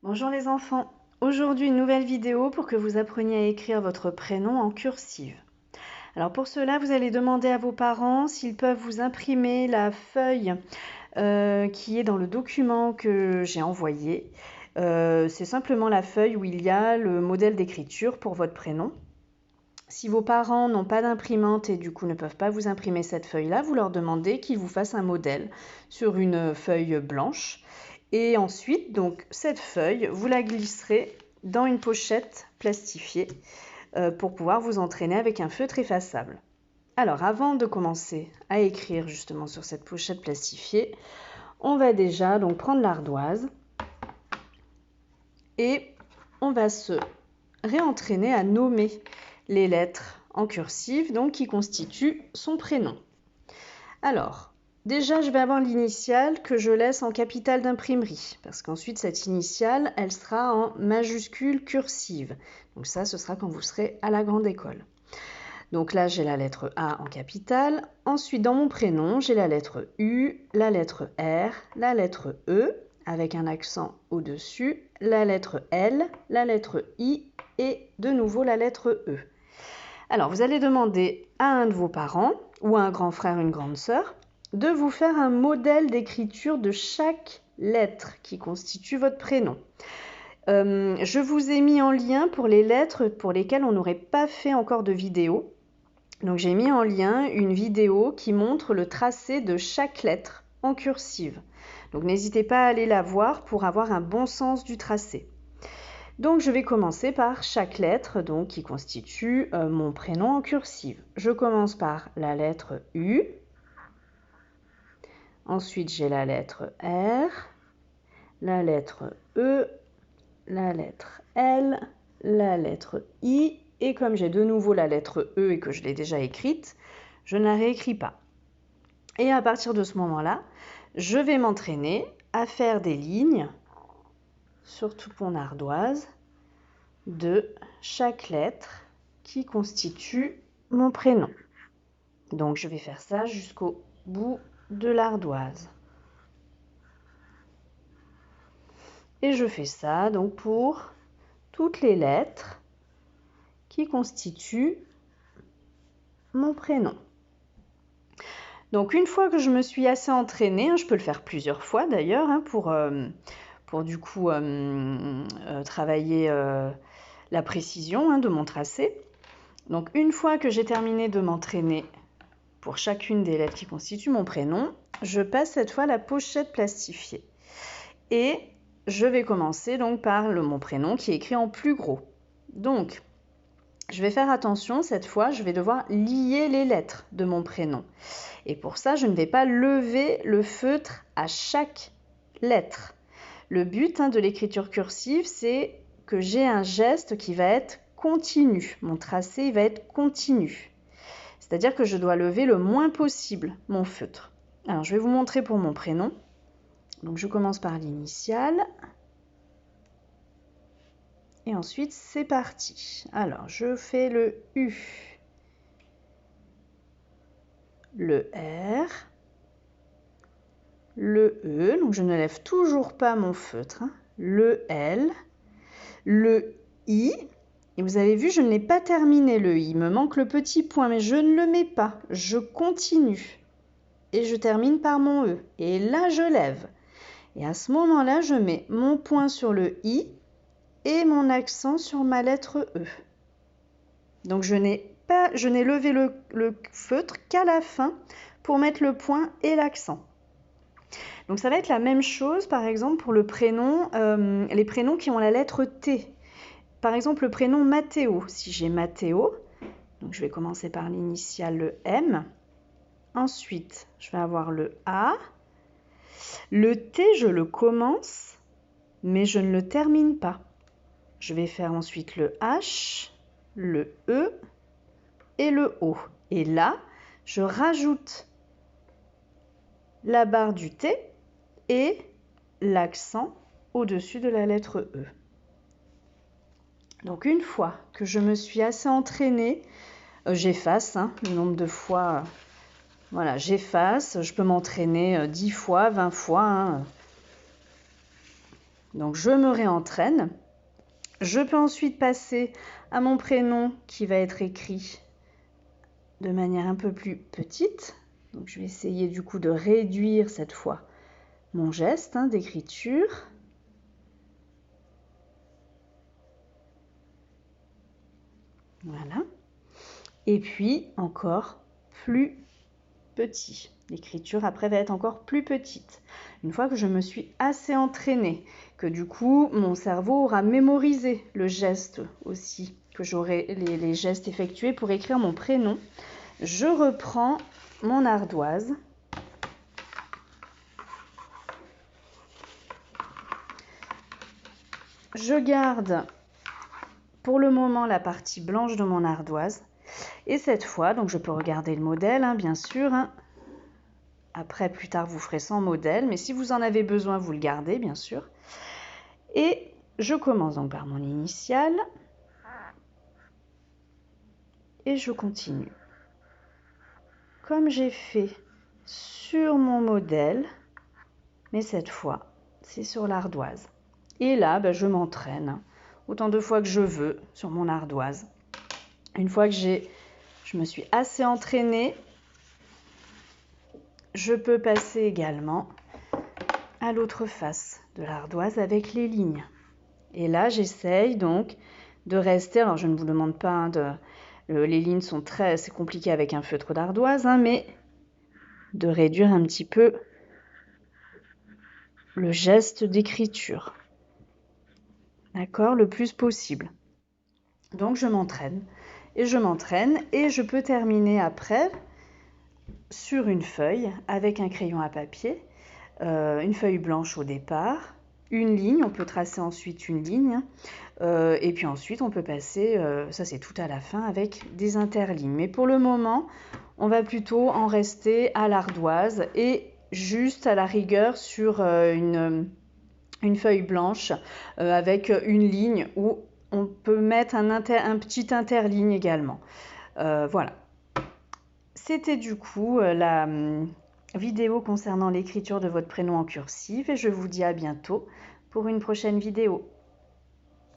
Bonjour les enfants, aujourd'hui une nouvelle vidéo pour que vous appreniez à écrire votre prénom en cursive. Alors pour cela, vous allez demander à vos parents s'ils peuvent vous imprimer la feuille qui est dans le document que j'ai envoyé. C'est simplement la feuille où il y a le modèle d'écriture pour votre prénom. Si vos parents n'ont pas d'imprimante et du coup ne peuvent pas vous imprimer cette feuille-là, vous leur demandez qu'ils vous fassent un modèle sur une feuille blanche. Et ensuite, donc, cette feuille, vous la glisserez dans une pochette plastifiée pour pouvoir vous entraîner avec un feutre effaçable. Alors, avant de commencer à écrire justement sur cette pochette plastifiée, on va déjà donc prendre l'ardoise et on va se réentraîner à nommer les lettres en cursive donc qui constituent son prénom. Alors, déjà, je vais avoir l'initiale que je laisse en capitale d'imprimerie parce qu'ensuite, cette initiale, elle sera en majuscule cursive. Donc ça, ce sera quand vous serez à la grande école. Donc là, j'ai la lettre A en capitale. Ensuite, dans mon prénom, j'ai la lettre U, la lettre R, la lettre E, avec un accent au-dessus, la lettre L, la lettre I et de nouveau la lettre E. Alors, vous allez demander à un de vos parents ou à un grand frère, une grande sœur, de vous faire un modèle d'écriture de chaque lettre qui constitue votre prénom. Je vous ai mis en lien pour les lettres pour lesquelles on n'aurait pas fait encore de vidéo. Donc j'ai mis en lien une vidéo qui montre le tracé de chaque lettre en cursive. Donc n'hésitez pas à aller la voir pour avoir un bon sens du tracé. Donc je vais commencer par chaque lettre donc, qui constitue mon prénom en cursive. Je commence par la lettre U. Ensuite j'ai la lettre R, la lettre E, la lettre L, la lettre I. Et comme j'ai de nouveau la lettre E et que je l'ai déjà écrite, je ne la réécris pas. Et à partir de ce moment-là, je vais m'entraîner à faire des lignes sur toute mon ardoise de chaque lettre qui constitue mon prénom. Donc je vais faire ça jusqu'au bout de l'ardoise. Et je fais ça donc pour toutes les lettres qui constituent mon prénom. Donc une fois que je me suis assez entraînée, je peux le faire plusieurs fois d'ailleurs pour du coup travailler la précision de mon tracé. Donc une fois que j'ai terminé de m'entraîner pour chacune des lettres qui constituent mon prénom, je passe cette fois la pochette plastifiée. Et je vais commencer donc par mon prénom qui est écrit en plus gros. Donc, je vais faire attention, cette fois, je vais devoir lier les lettres de mon prénom. Et pour ça, je ne vais pas lever le feutre à chaque lettre. Le but de l'écriture cursive, c'est que j'ai un geste qui va être continu. Mon tracé va être continu. C'est-à-dire que je dois lever le moins possible mon feutre. Alors, je vais vous montrer pour mon prénom. Donc, je commence par l'initiale. Et ensuite, c'est parti. Alors, je fais le U, le R, le E. Donc, je ne lève toujours pas mon feutre. Le L, le I. Et vous avez vu, je ne l'ai pas terminé le I. Il me manque le petit point, mais je ne le mets pas. Je continue. Et je termine par mon E. Et là, je lève. Et à ce moment-là, je mets mon point sur le I et mon accent sur ma lettre E. Donc je n'ai levé le feutre qu'à la fin pour mettre le point et l'accent. Donc ça va être la même chose par exemple pour le prénom, les prénoms qui ont la lettre T. Par exemple le prénom Mathéo, si j'ai Mathéo, donc je vais commencer par l'initiale le M. Ensuite je vais avoir le A. Le T je le commence mais je ne le termine pas. Je vais faire ensuite le H, le E et le O. Et là, je rajoute la barre du T et l'accent au-dessus de la lettre E. Donc une fois que je me suis assez entraînée, j'efface le nombre de fois. Voilà, j'efface. Je peux m'entraîner 10 fois, 20 fois. Donc je me réentraîne. Je peux ensuite passer à mon prénom qui va être écrit de manière un peu plus petite. Donc je vais essayer du coup de réduire cette fois mon geste d'écriture. Voilà. Et puis encore plus petit. L'écriture après va être encore plus petite. Une fois que je me suis assez entraînée, que du coup mon cerveau aura mémorisé le geste aussi, que j'aurai les gestes effectués pour écrire mon prénom, je reprends mon ardoise. Je garde pour le moment la partie blanche de mon ardoise. Et cette fois, donc je peux regarder le modèle, bien sûr. Après, plus tard, vous ferez sans modèle. Mais si vous en avez besoin, vous le gardez, bien sûr. Et je commence donc par mon initiale. Et je continue. Comme j'ai fait sur mon modèle, mais cette fois, c'est sur l'ardoise. Et là, je m'entraîne autant de fois que je veux sur mon ardoise. Une fois que je me suis assez entraînée, je peux passer également à l'autre face de l'ardoise avec les lignes. Et là, j'essaye donc de rester, alors je ne vous demande pas, les lignes sont c'est compliqué avec un feutre d'ardoise, mais de réduire un petit peu le geste d'écriture. D'accord, le plus possible. Donc je m'entraîne et je peux terminer après sur une feuille avec un crayon à papier, une feuille blanche au départ, une ligne, on peut tracer ensuite une ligne, et puis ensuite on peut passer, ça c'est tout à la fin, avec des interlignes. Mais pour le moment, on va plutôt en rester à l'ardoise et juste à la rigueur sur une feuille blanche avec une ligne où on peut mettre un petit interligne également. Voilà. C'était du coup la vidéo concernant l'écriture de votre prénom en cursive et je vous dis à bientôt pour une prochaine vidéo.